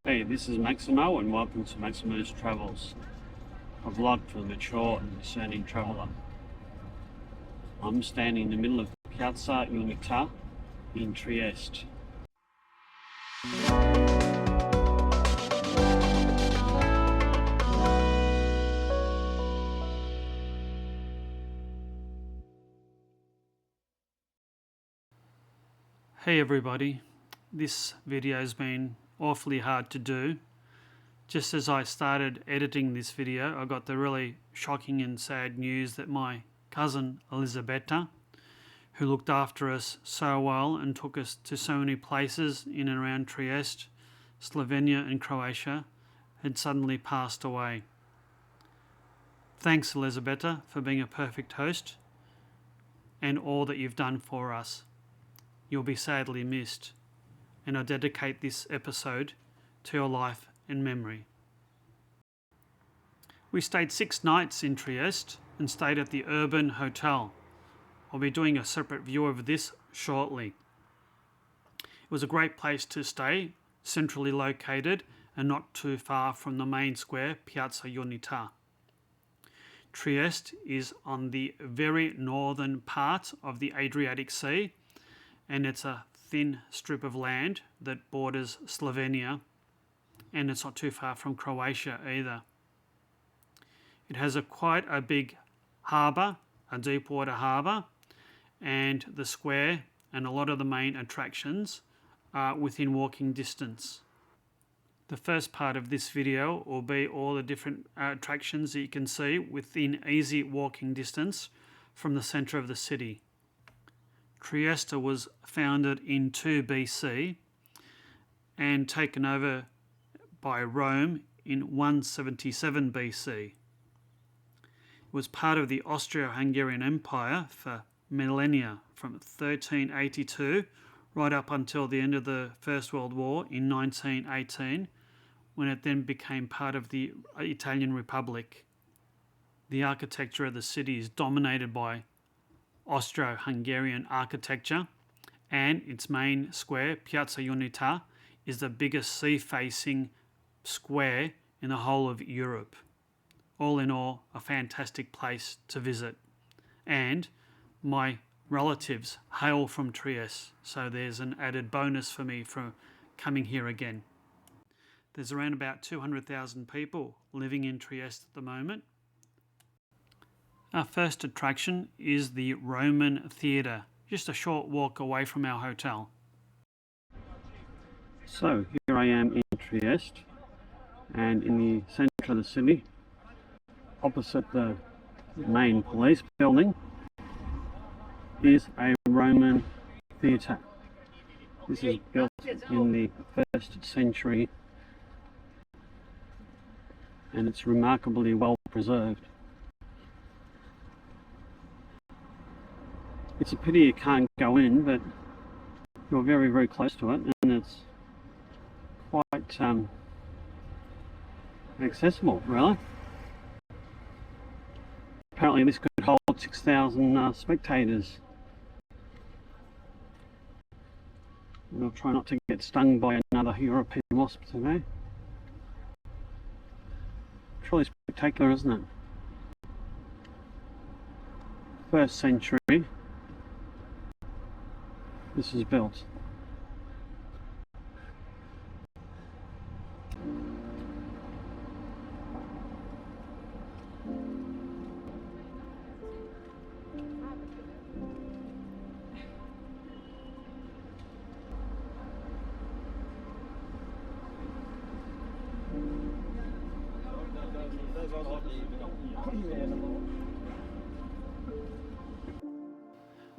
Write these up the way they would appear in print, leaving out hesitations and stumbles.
Hey, this is Maximo and welcome to Maximo's Travels, a vlog for the mature and discerning traveller. I'm standing in the middle of Piazza Unita in Trieste. Hey everybody, this video has been awfully hard to do. Just as I started editing this video, I got the really shocking and sad news that my cousin Elisabetta, who looked after us so well and took us to so many places in and around Trieste, Slovenia and Croatia, had suddenly passed away. Thanks Elisabetta for being a perfect host and all that you've done for us. You'll be sadly missed, and I dedicate this episode to your life and memory. We stayed 6 nights in Trieste and stayed at the Urban Hotel. I'll be doing a separate view of this shortly. It was a great place to stay, centrally located and not too far from the main square, Piazza Unita. Trieste is on the very northern part of the Adriatic Sea, and it's a thin strip of land that borders Slovenia, and it's not too far from Croatia either. It has quite a big harbour, a deep water harbour, and the square and a lot of the main attractions are within walking distance. The first part of this video will be all the different attractions that you can see within easy walking distance from the centre of the city. Trieste was founded in 2 BC and taken over by Rome in 177 BC. It was part of the Austro-Hungarian Empire for millennia, from 1382 right up until the end of the First World War in 1918, when it then became part of the Italian Republic. The architecture of the city is dominated by Austro-Hungarian architecture, and its main square, Piazza Unita, is the biggest sea-facing square in the whole of Europe. All in all, a fantastic place to visit. And my relatives hail from Trieste, so there's an added bonus for me for coming here again. There's around about 200,000 people living in Trieste at the moment. Our first attraction is the Roman Theatre, just a short walk away from our hotel. So here I am in Trieste, and in the centre of the city, opposite the main police building, is a Roman theatre. This is built in the 1st century and it's remarkably well preserved. It's a pity you can't go in, but you're very, very close to it, and it's quite accessible, really. Apparently this could hold 6,000 spectators. And I'll try not to get stung by another European wasp today. Truly spectacular, isn't it? 1st century. This is built.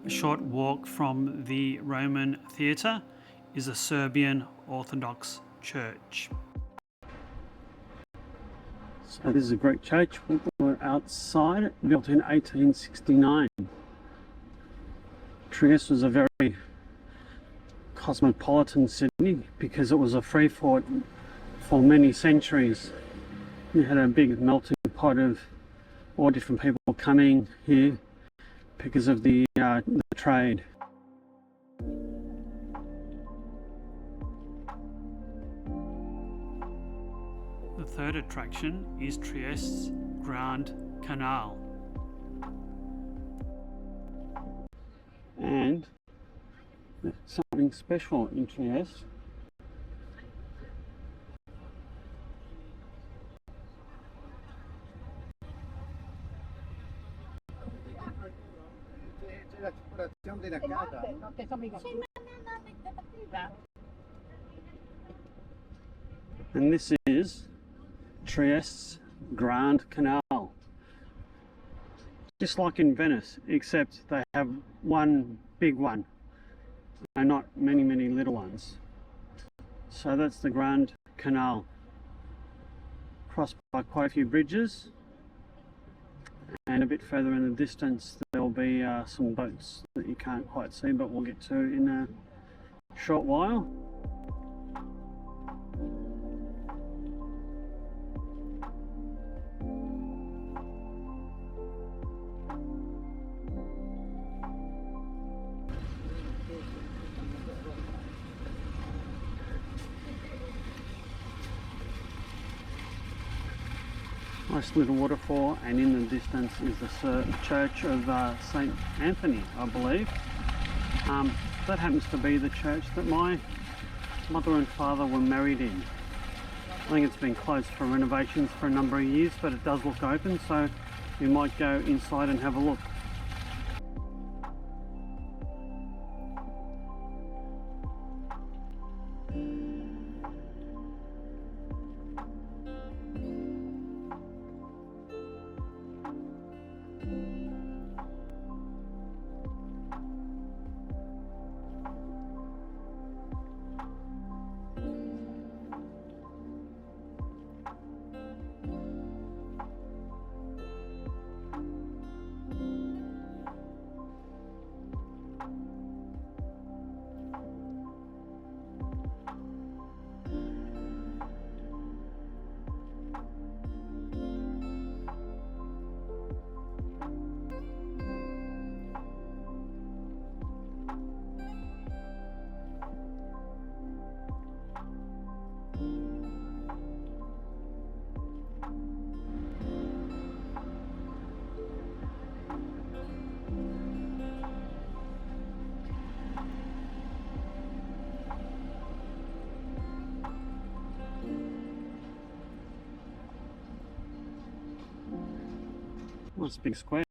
A short walk from the Roman Theatre is a Serbian Orthodox church. So this is a Greek church. We're outside, built in 1869. Trieste was a very cosmopolitan city because it was a free port for many centuries. You had a big melting pot of all different people coming here because of the trade. third attraction is Trieste's Grand Canal. And something special in Trieste. And this is Trieste's Grand Canal. Just like in Venice, except they have one big one and not many little ones. So that's the Grand Canal. Crossed by quite a few bridges, and a bit further in the distance there'll be some boats that you can't quite see, but we'll get to in a short while. Nice little waterfall, and in the distance is the church of St. Anthony, I believe. That happens to be the church that my mother and father were married in. I think it's been closed for renovations for a number of years, but it does look open, so we might go inside and have a look. Nice big square.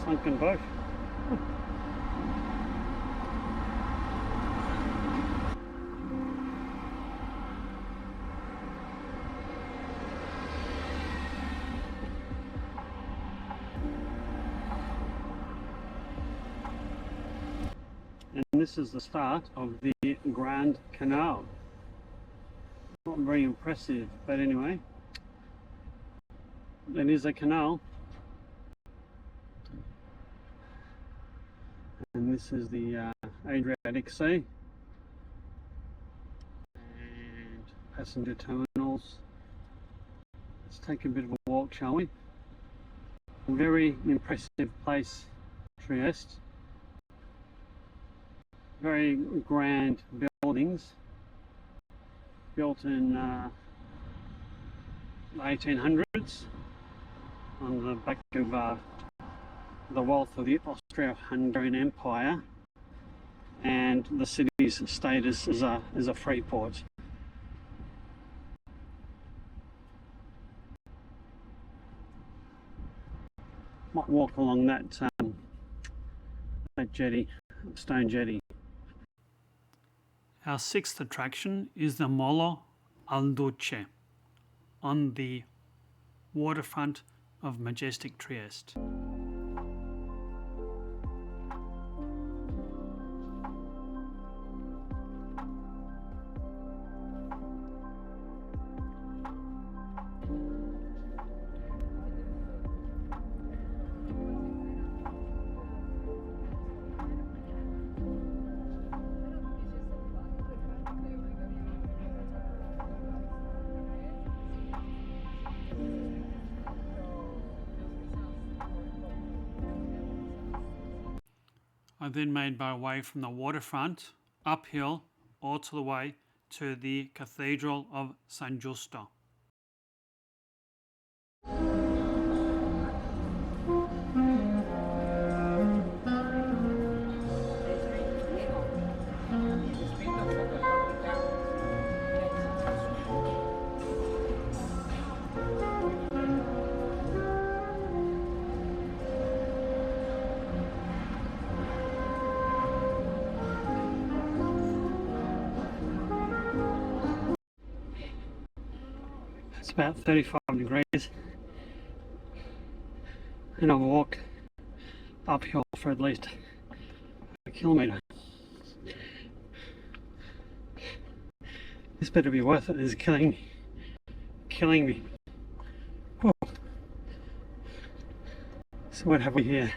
Sunken boat. And this is the start of the Grand Canal. Not very impressive, but anyway, it is a canal. And this is the Adriatic Sea and passenger terminals. Let's take a bit of a walk, shall we? Very impressive place, Trieste. Very grand buildings, built in the 1800s on the back of the wealth of the Austro-Hungarian Empire, and the city's status as a free port. Might walk along that jetty, stone jetty. Our sixth attraction is the Molo Audace on the waterfront of majestic Trieste. I then made my way from the waterfront uphill all to the way to the Cathedral of San Giusto. It's about 35 degrees and I've walked uphill for at least a kilometre. This better be worth it. It's killing me. Whoa. So what have we here?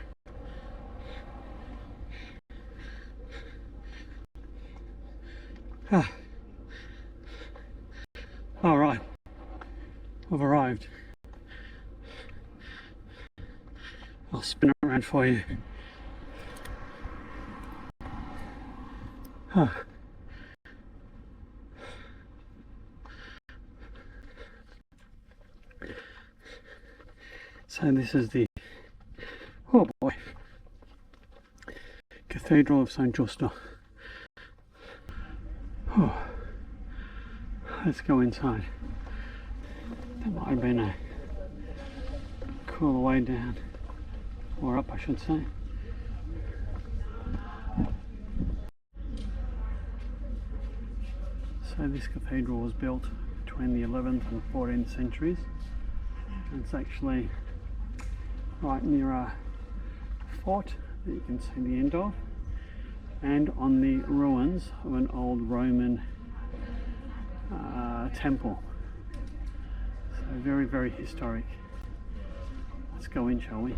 All right. I've arrived. I'll spin it around for you. So this is the, oh boy, Cathedral of San Giusto. Oh, let's go inside. That might have been a cooler way down, or up I should say. So this cathedral was built between the 11th and 14th centuries. It's actually right near a fort that you can see the end of, and on the ruins of an old Roman temple. So very, very historic. Let's go in, shall we?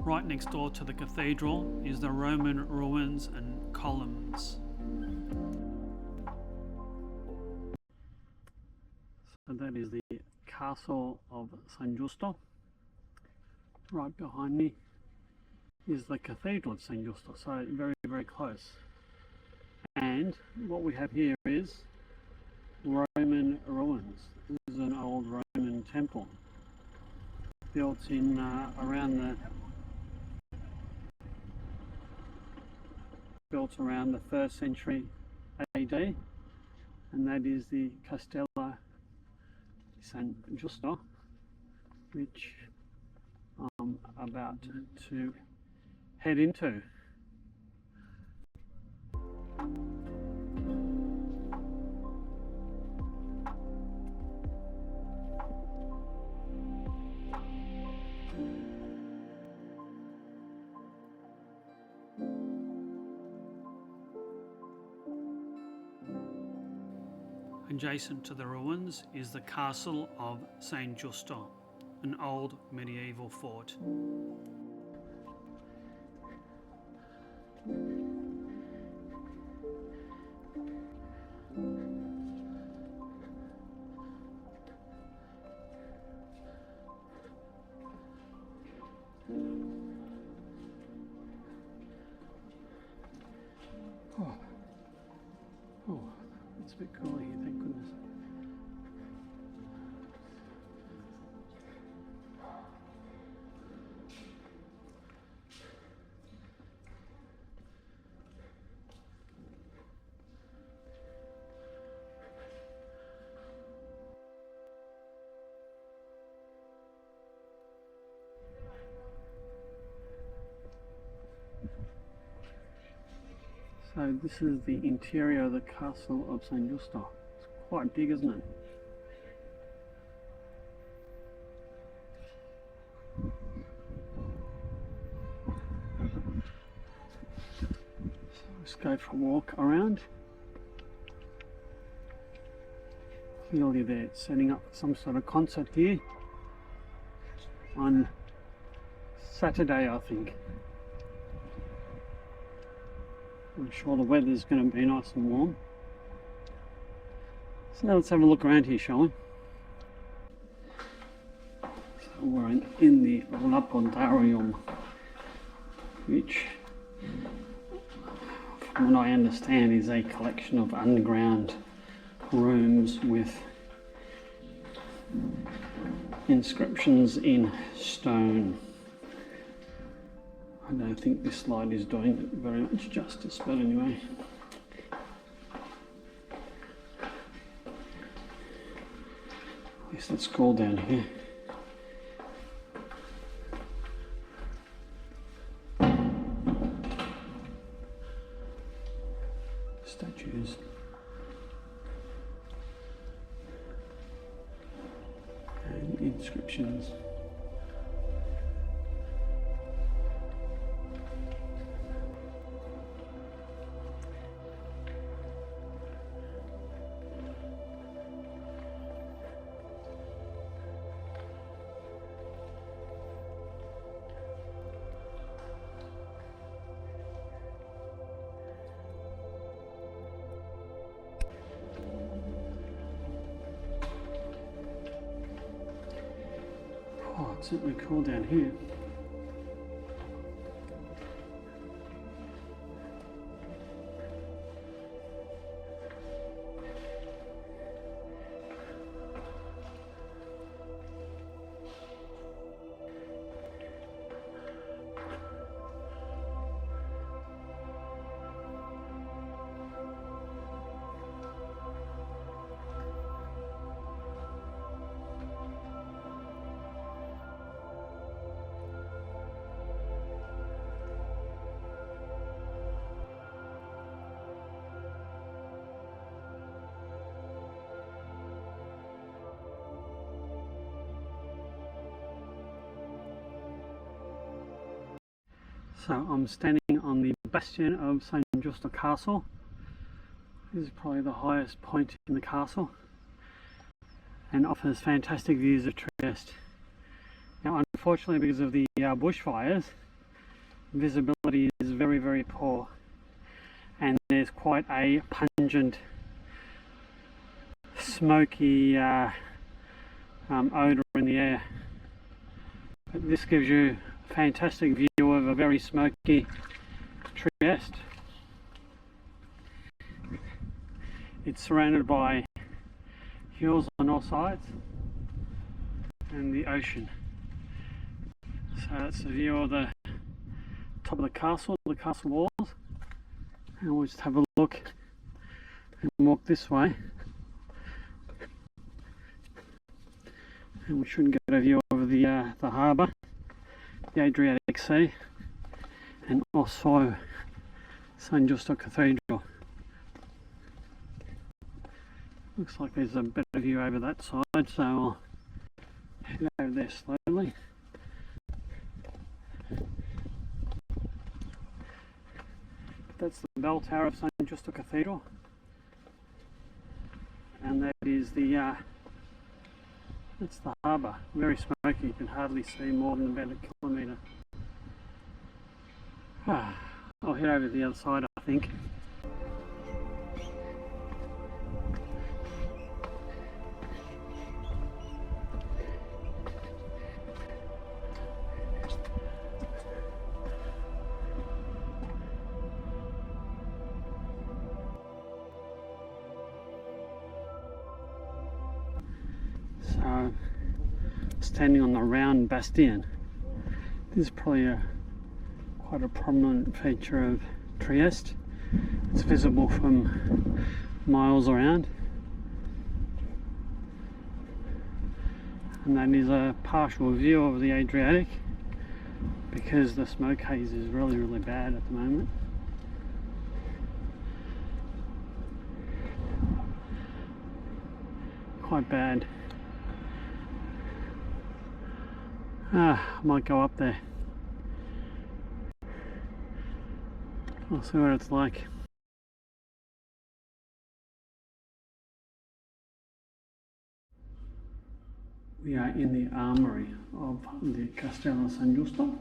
Right next door to the cathedral is the Roman ruins and columns. So that is the Castle of San Giusto. Right behind me is the Cathedral of San Giusto, so very, very close. And what we have here is Roman ruins. This is an old Roman temple built in around the 1st century AD, and that is the Castello di San Giusto, which I'm about to head into. Adjacent to the ruins is the Castle of San Giusto, an old medieval fort. Oh, it's a bit cool here, thank goodness. So this is the interior of the Castle of San Giusto. It's quite big, isn't it? So let's go for a walk around. Clearly they're setting up some sort of concert here on Saturday, I think. I'm sure the weather's going to be nice and warm. So let's have a look around here, shall we? So we're in the Lapidarium, which, from what I understand, is a collection of underground rooms with inscriptions in stone. I don't think this slide is doing it very much justice, but anyway. At least let's scroll down here. Statues. And inscriptions. Oh, it's certainly cool down here. So I'm standing on the bastion of San Giusto Castle. This is probably the highest point in the castle and offers fantastic views of Trieste. Now unfortunately, because of the bushfires, visibility is very, very poor, and there's quite a pungent smoky odour in the air. But this gives you a fantastic view of a very smoky Trieste. It's surrounded by hills on all sides and the ocean. So that's the view of the top of the castle walls. And we'll just have a look and walk this way. And we should get a view of the harbour, the Adriatic Sea, and also San Giusto Cathedral. Looks like there's a better view over that side, so I'll head over there slowly. That's the bell tower of San Giusto Cathedral, and that is that's the harbour. Very smoky, you can hardly see more than about a kilometre. I'll head over to the other side, I think. So, standing on the round bastion. This is probably quite a prominent feature of Trieste. It's visible from miles around, and that is a partial view of the Adriatic because the smoke haze is really bad at the moment. Quite bad. I might go up there. I'll see what it's like. We are in the armory of the Castello di San Giusto,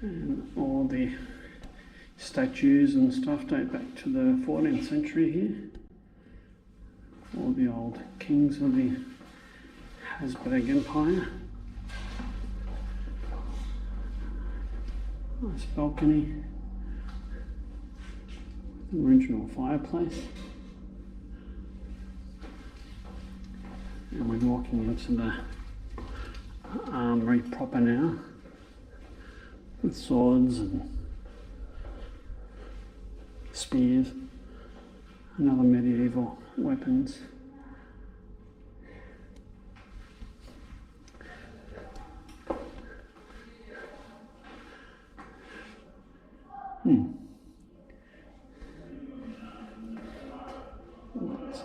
and all the statues and stuff date back to the 14th century here. All the old kings of the Habsburg Empire. Nice balcony. Original fireplace, and we're walking into the armory proper now, with swords and spears and other medieval weapons.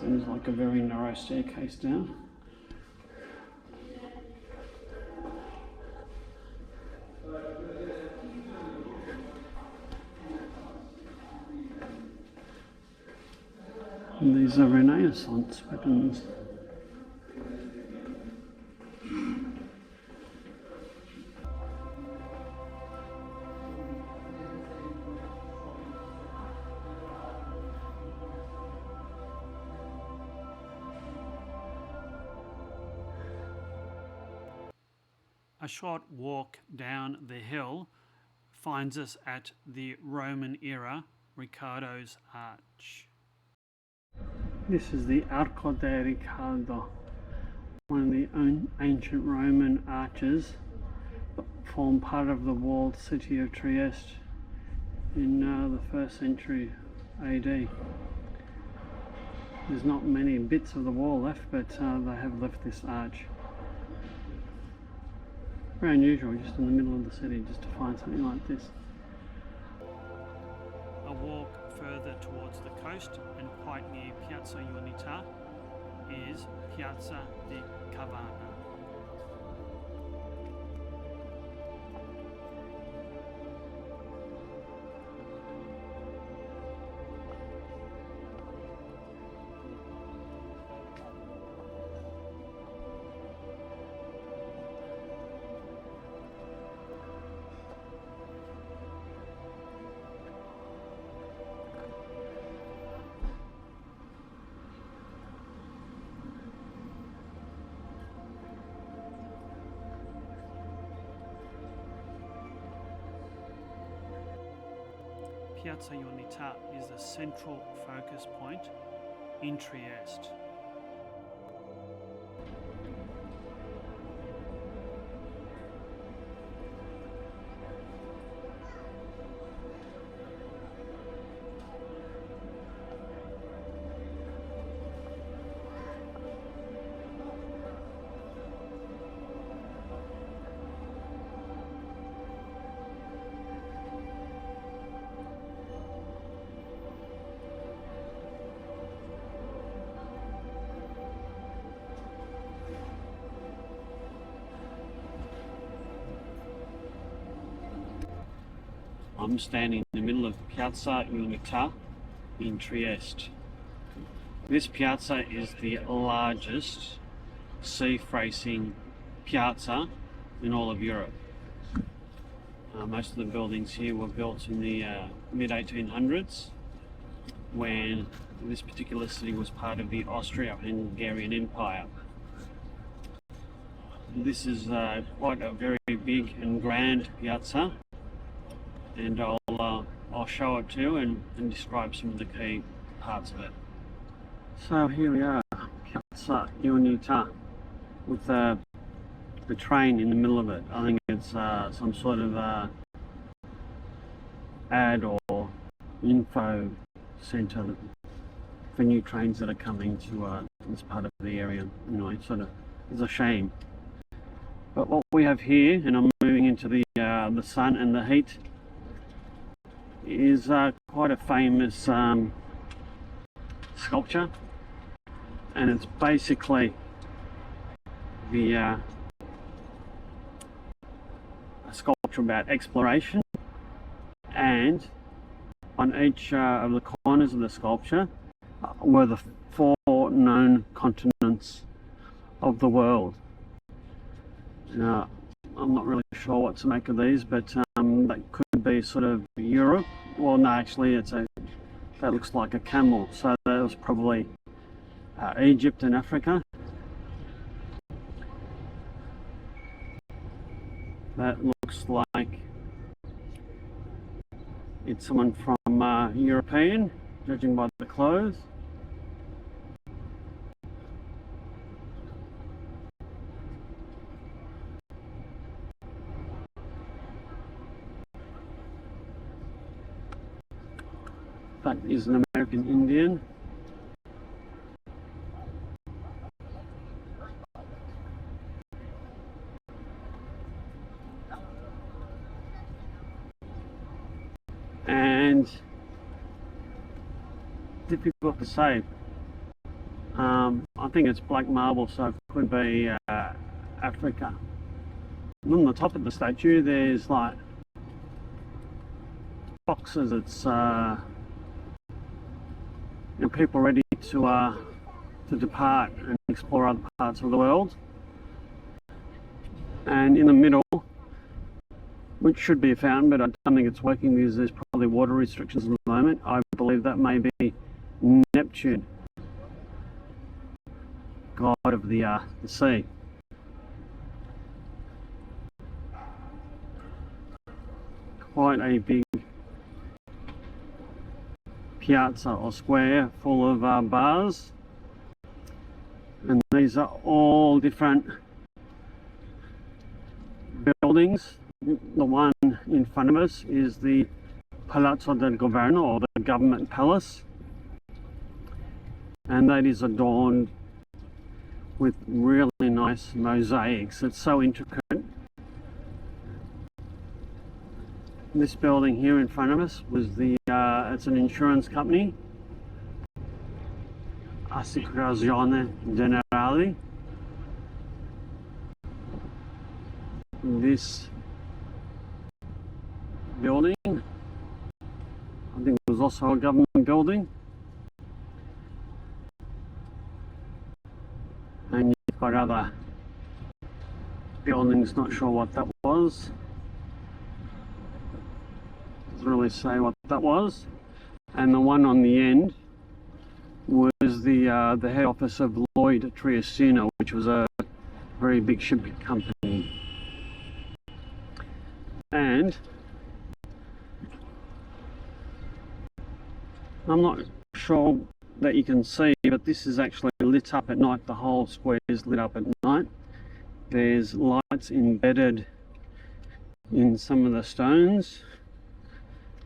Seems like a very narrow staircase down. And these are Renaissance weapons. A short walk down the hill finds us at the Roman era Riccardo's Arch. This is the Arco di Riccardo, one of the ancient Roman arches that form part of the walled city of Trieste in the 1st century AD. There's not many bits of the wall left, but they have left this arch. Very unusual, just in the middle of the city, just to find something like this. A walk further towards the coast and quite near Piazza Unita is Piazza di Cavana. Piazza Unita is the central focus point in Trieste. I'm standing in the middle of Piazza Unita in Trieste. This piazza is the largest sea-facing piazza in all of Europe. Most of the buildings here were built in the mid-1800s when this particular city was part of the Austro-Hungarian Empire. This is quite a very big and grand piazza, and I'll show it to you and describe some of the key parts of it. So here we are, Piazza Unita, with the train in the middle of it. I think it's some sort of ad or info centre for new trains that are coming to this part of the area. You know, it sort of is a shame. But what we have here, and I'm moving into the sun and the heat, is quite a famous sculpture, and it's basically the a sculpture about exploration, and on each of the corners of the sculpture were the 4 known continents of the world. Now, I'm not really sure what to make of these, but that could be sort of Europe. Well, no, actually, that looks like a camel, so that was probably Egypt and Africa. That looks like it's someone from European, judging by the clothes. That is an American Indian. And difficult to say. I think it's black marble, so it could be Africa. And on the top of the statue, there's like boxes. It's and people ready to depart and explore other parts of the world. And in the middle, which should be a fountain, but I don't think it's working because there's probably water restrictions at the moment. I believe that may be Neptune, god of the sea. Quite a big piazza or square full of bars, and these are all different buildings. The one in front of us is the Palazzo del Governo, or the government palace, and that is adorned with really nice mosaics. It's so intricate. This building here in front of us was it's an insurance company, Assicurazione Generale. This building, I think it was also a government building, and you've got other buildings, not sure what that was. Doesn't really say what that was. And the one on the end was the head office of Lloyd Triestino, which was a very big shipping company. And I'm not sure that you can see, but this is actually lit up at night. The whole square is lit up at night. There's lights embedded in some of the stones,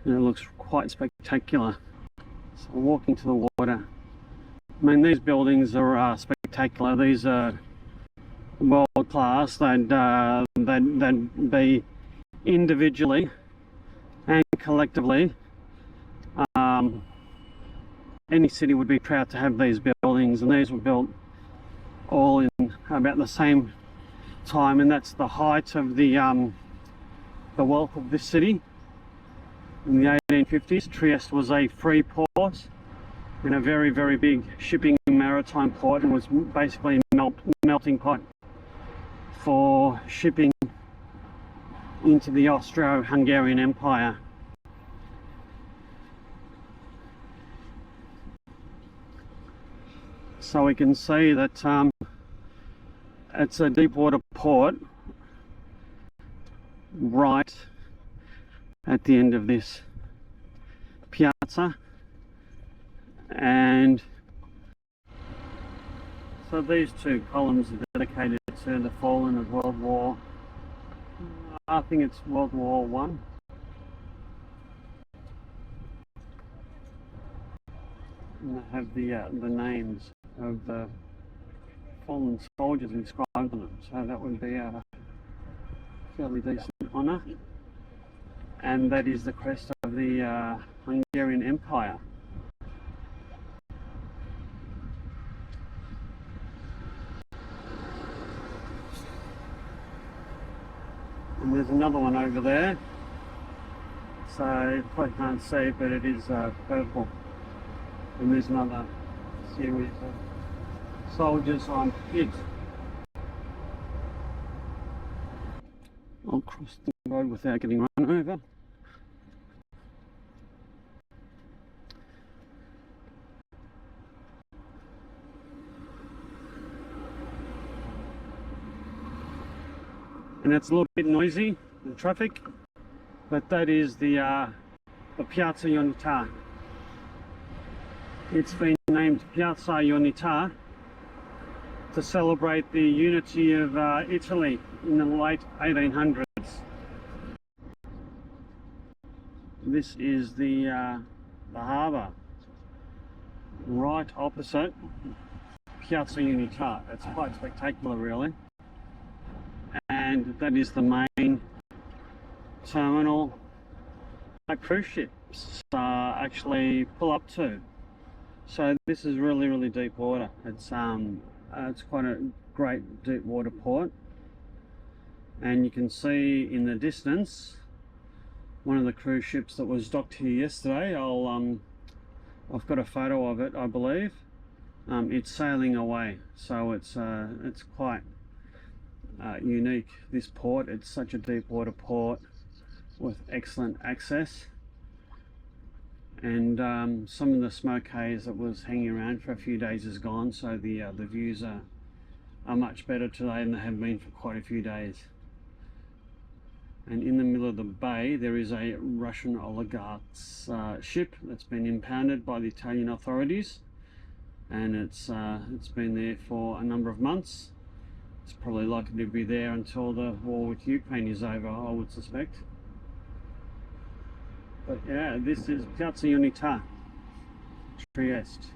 and it looks quite spectacular. So walking to the water, I mean, these buildings are spectacular. These are world class. They'd be individually and collectively. Any city would be proud to have these buildings, and these were built all in about the same time, and that's the height of the wealth of this city. In the 1850s, Trieste was a free port, in a very, very big shipping and maritime port, and was basically melting pot for shipping into the Austro-Hungarian Empire. So we can see that it's a deep water port right at the end of this piazza, and so these two columns are dedicated to the fallen of World War, I think it's World War One. And they have the names of the fallen soldiers inscribed on them, so that would be a fairly decent honour. And that is the crest of the Hungarian Empire. And there's another one over there, so you probably can't see, but it is purple. And there's another series of soldiers on foot. I'll cross the road without getting run over. And it's a little bit noisy, the traffic, but that is the Piazza Unita. It's been named Piazza Unita to celebrate the unity of Italy in the late 1800s. This is the harbour right opposite Piazza Unita. It's quite spectacular, really. And that is the main terminal that cruise ships actually pull up to. So this is really, really deep water. It's quite a great deep water port, and you can see in the distance one of the cruise ships that was docked here yesterday. I've got a photo of it, I believe. It's sailing away, so it's quite unique, this port. It's such a deep water port with excellent access, and some of the smoke haze that was hanging around for a few days is gone, so the views are much better today than they have been for quite a few days. And in the middle of the bay there is a Russian oligarch's ship that's been impounded by the Italian authorities, and it's been there for a number of months. It's probably likely to be there until the war with Ukraine is over, I would suspect. But yeah, this is Piazza Unita, Trieste.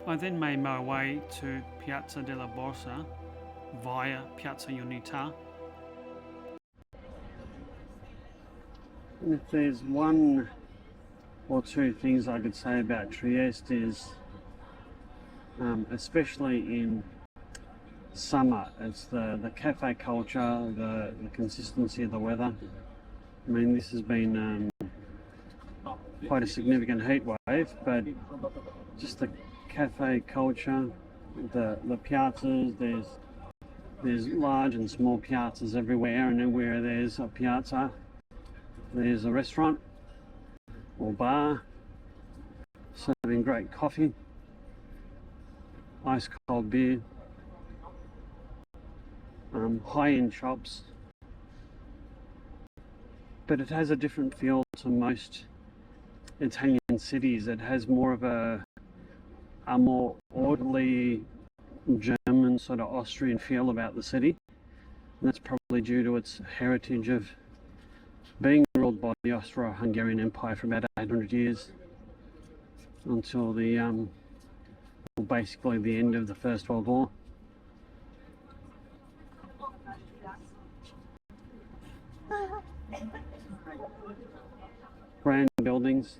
I then made my way to Piazza della Borsa via Piazza Unita. And if there's one or two things I could say about Trieste is, especially in summer, it's the cafe culture, the consistency of the weather. I mean, this has been quite a significant heat wave, but just the cafe culture, the piazzas, there's large and small piazzas everywhere, and everywhere there's a piazza there's a restaurant or bar serving great coffee, ice cold beer, high-end shops, but it has a different feel to most Italian cities. It has more of a more orderly German sort of Austrian feel about the city. That's probably due to its heritage of being ruled by the Austro-Hungarian Empire for about 800 years until basically the end of the First World War. Grand buildings.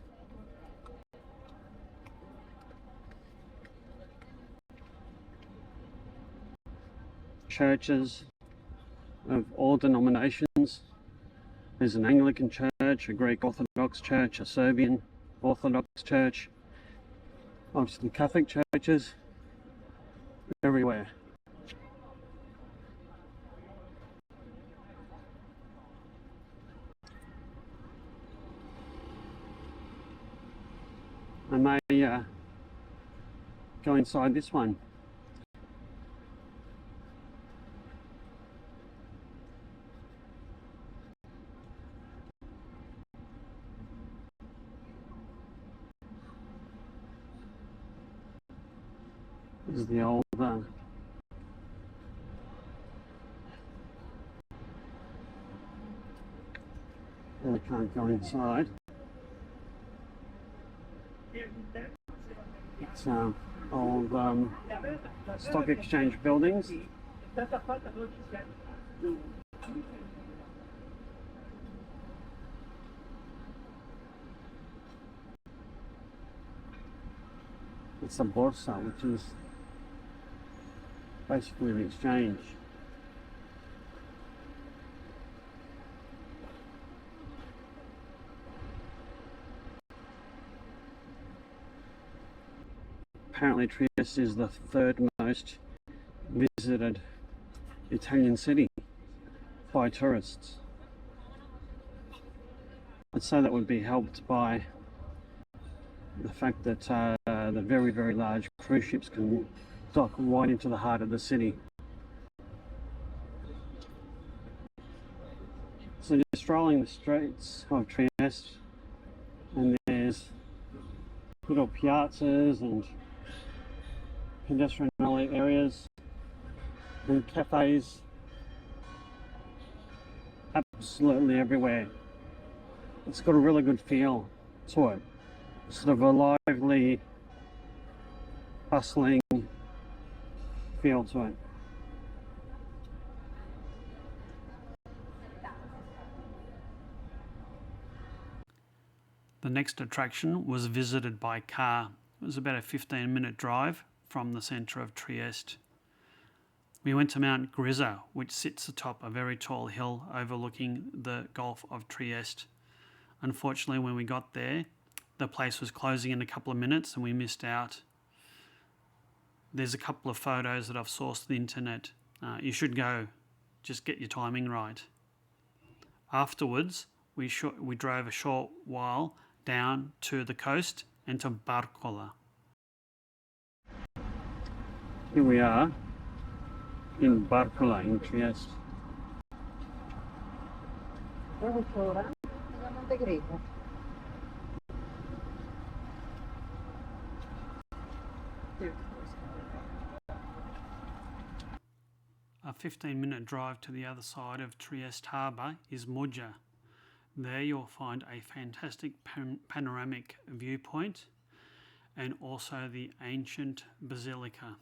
Churches of all denominations. There's an Anglican church, a Greek Orthodox church, a Serbian Orthodox church, obviously Catholic churches everywhere. I may go inside this one. This is the old I can't go inside. It's old stock exchange buildings. It's a Borsa, which is basically the exchange. Apparently Trieste is the third most visited Italian city by tourists. I'd say that would be helped by the fact that the very, very large cruise ships can dock right into the heart of the city. So you're strolling the streets of Trieste and there's little piazzas and pedestrian areas and cafes absolutely everywhere. It's got a really good feel to it. Sort of a lively, bustling feel to it. The next attraction was visited by car. It was about a 15-minute drive from the centre of Trieste. We went to Mount Grisa, which sits atop a very tall hill overlooking the Gulf of Trieste. Unfortunately, when we got there, the place was closing in a couple of minutes and we missed out. There's a couple of photos that I've sourced the internet. You should go, just get your timing right. Afterwards, we drove a short while down to the coast and to Barcola. Here we are in Barcola in Trieste. Monte Grisa. A 15-minute drive to the other side of Trieste Harbour is Moggia. There you'll find a fantastic panoramic viewpoint and also the ancient basilica.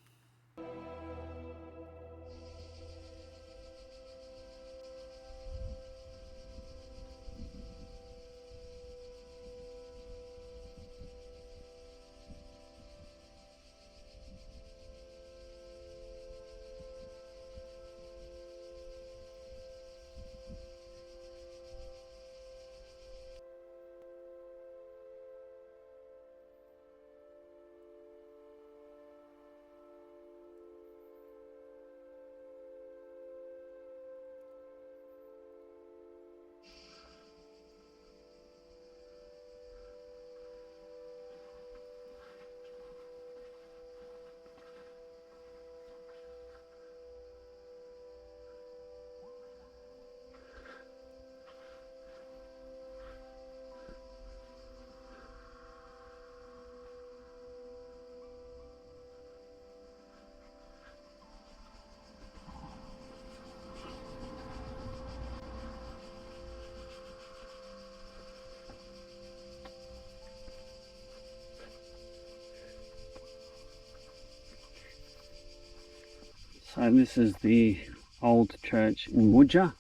So this is the old church in Wooja,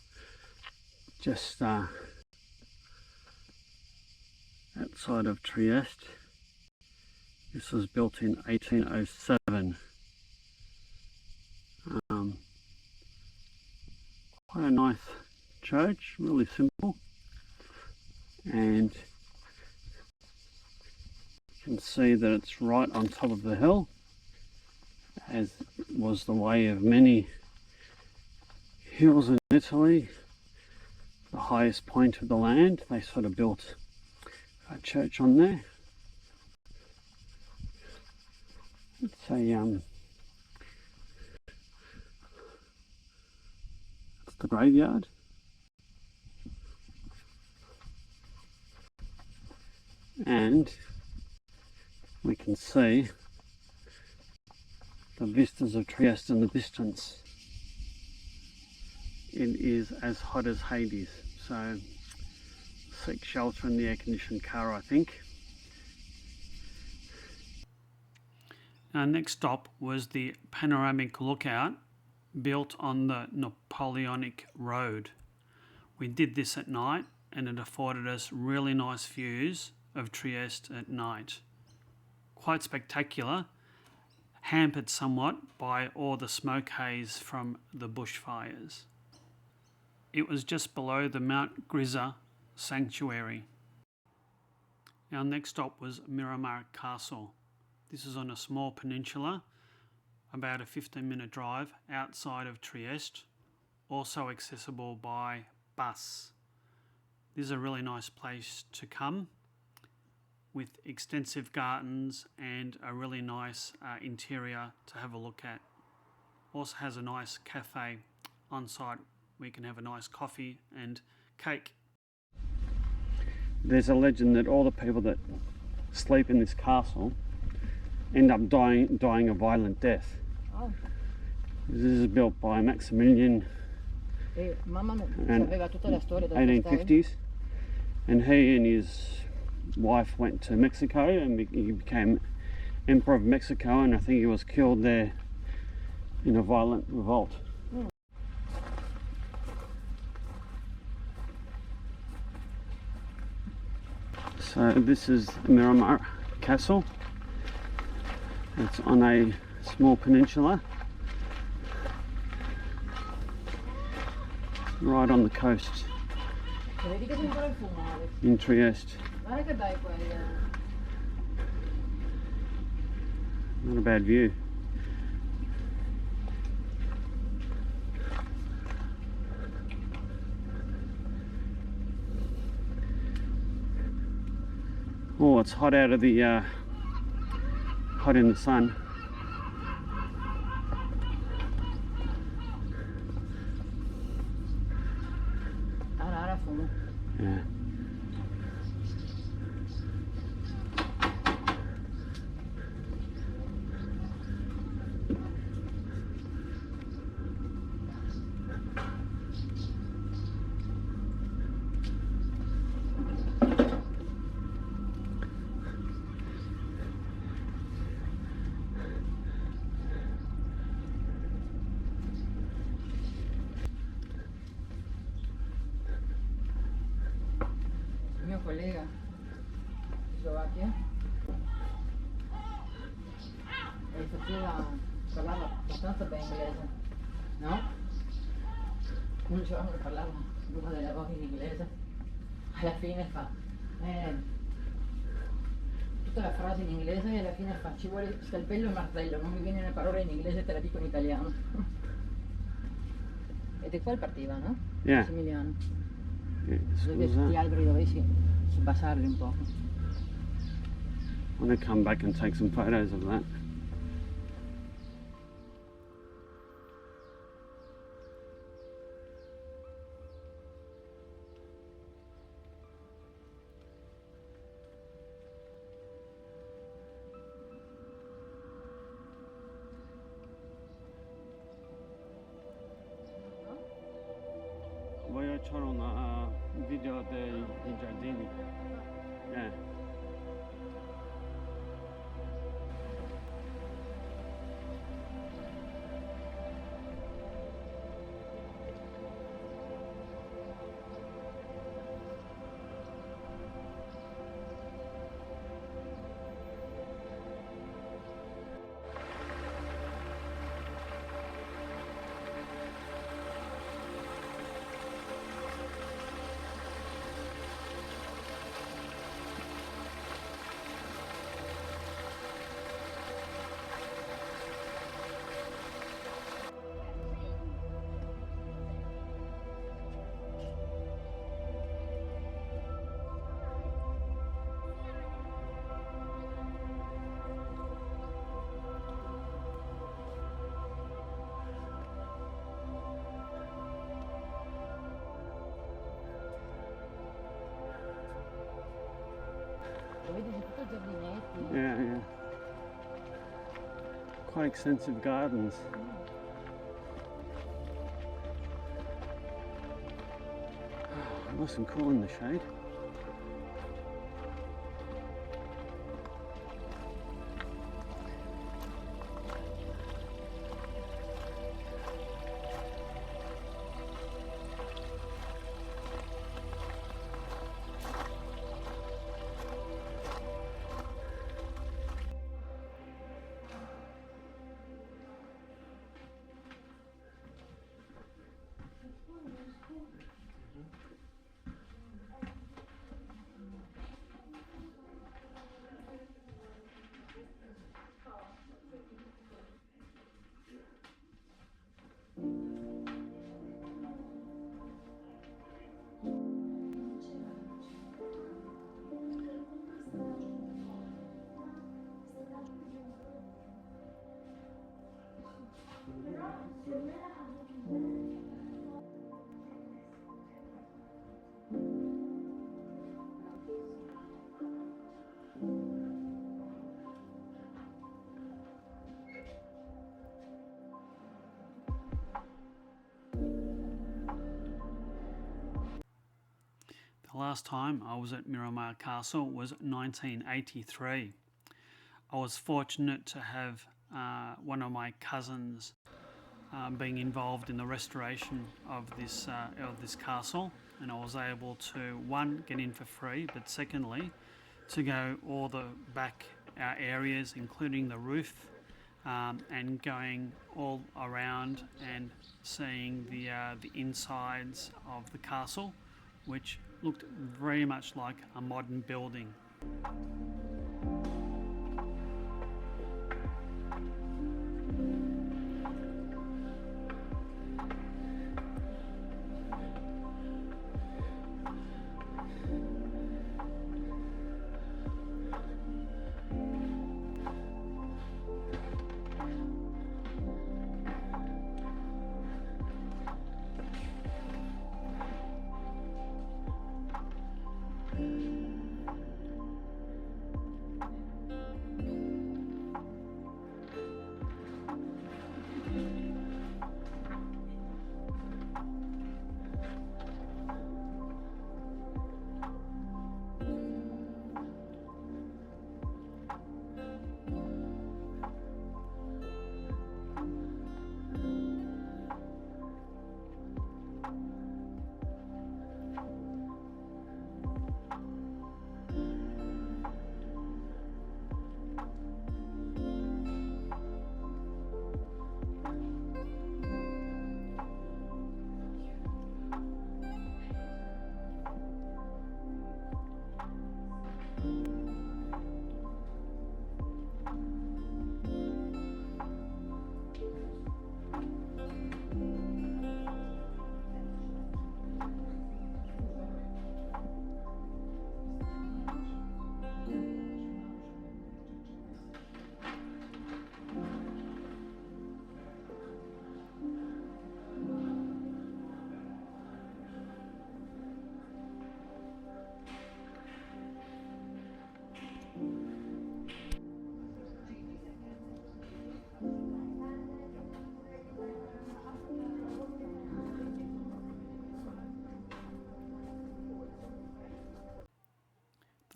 just outside of Trieste. This was built in 1807. Quite a nice church, really simple, and you can see that it's right on top of the hill, as was the way of many hills in Italy. The highest point of the land, they sort of built a church on there. It's it's the graveyard. And we can see the vistas of Trieste in the distance. It is as hot as Hades, so seek shelter in the air-conditioned car, I think. Our next stop was the Panoramic Lookout, built on the Napoleonic Road. We did this at night, and it afforded us really nice views of Trieste at night. Quite spectacular, hampered somewhat by all the smoke haze from the bushfires. It was just below the Mount Grisa sanctuary. Our next stop was Miramare Castle. This is on a small peninsula, about a 15-minute drive outside of Trieste, also accessible by bus. This is a really nice place to come, with extensive gardens and a really nice interior to have a look at. Also has a nice cafe on site where you can have a nice coffee and cake. There's a legend that all the people that sleep in this castle end up dying a violent death. Oh. This is built by Maximilian in 1850s, and he and his wife went to Mexico, and he became Emperor of Mexico, and I think he was killed there in a violent revolt. So this is Miramare Castle. It's on a small peninsula right on the coast in Trieste. Not a bad view. Oh, it's hot out of the hot in the sun. Yeah. Mio collega in Slovacchia e parlava abbastanza bene inglese, no? Un giorno che parlava una delle voci in inglese, alla fine fa tutta la frase in inglese e alla fine fa: ci vuole scalpello e martello, non mi viene una parola in inglese, te la dico in italiano. Ed è qua il partiva, no? Yeah. Massimiliano. Scusa. Questi alberi dovessi sbassarli un po'. I'm going to come back and take some photos of that. Voglio fare un video dei giardini. Yeah. tutto giardinetti. Yeah, yeah. Quite extensive gardens. Nice and cool in the shade. The last time I was at Miramare Castle was 1983. I was fortunate to have one of my cousins being involved in the restoration of this castle, and I was able to, one, get in for free, but secondly, to go all the back areas, including the roof, and going all around and seeing the insides of the castle, which looked very much like a modern building.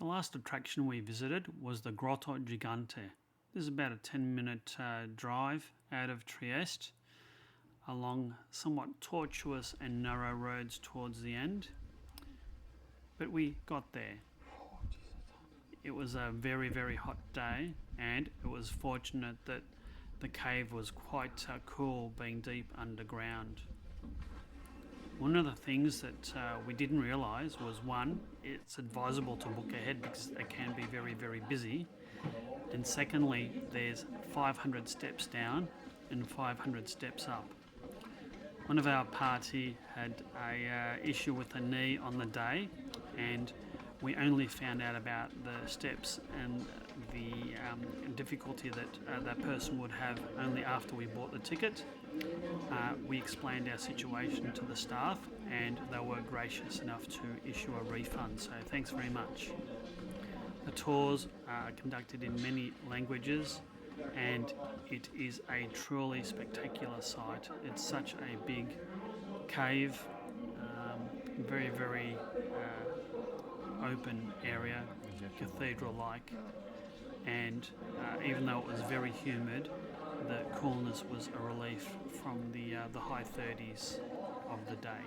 The last attraction we visited was the Grotta Gigante. This is about a 10-minute drive out of Trieste along somewhat tortuous and narrow roads towards the end. But we got there. It was a very, very hot day, and it was fortunate that the cave was quite cool, being deep underground. One of the things that we didn't realise was, one, it's advisable to book ahead because it can be very, very busy. And secondly, there's 500 steps down and 500 steps up. One of our party had a issue with a knee on the day, and we only found out about the steps and the difficulty that that person would have only after we bought the ticket. We explained our situation to the staff, and they were gracious enough to issue a refund, so thanks very much. The tours are conducted in many languages, and it is a truly spectacular sight. It's such a big cave, very, very open area, cathedral-like, and even though it was very humid, the coolness was a relief from the high 30s of the day.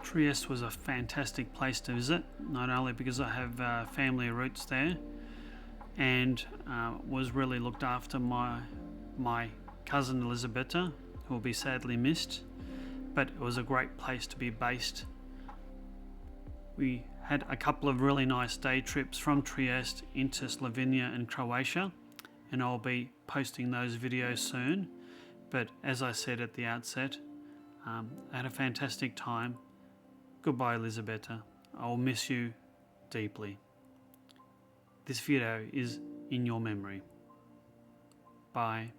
Trieste was a fantastic place to visit, not only because I have family roots there, and was really looked after my cousin Elisabetta, who will be sadly missed, but it was a great place to be based. We had a couple of really nice day trips from Trieste into Slovenia and Croatia, and I'll be posting those videos soon. But as I said at the outset, I had a fantastic time. Goodbye, Elisabetta. I'll miss you deeply. This video is in your memory. Bye.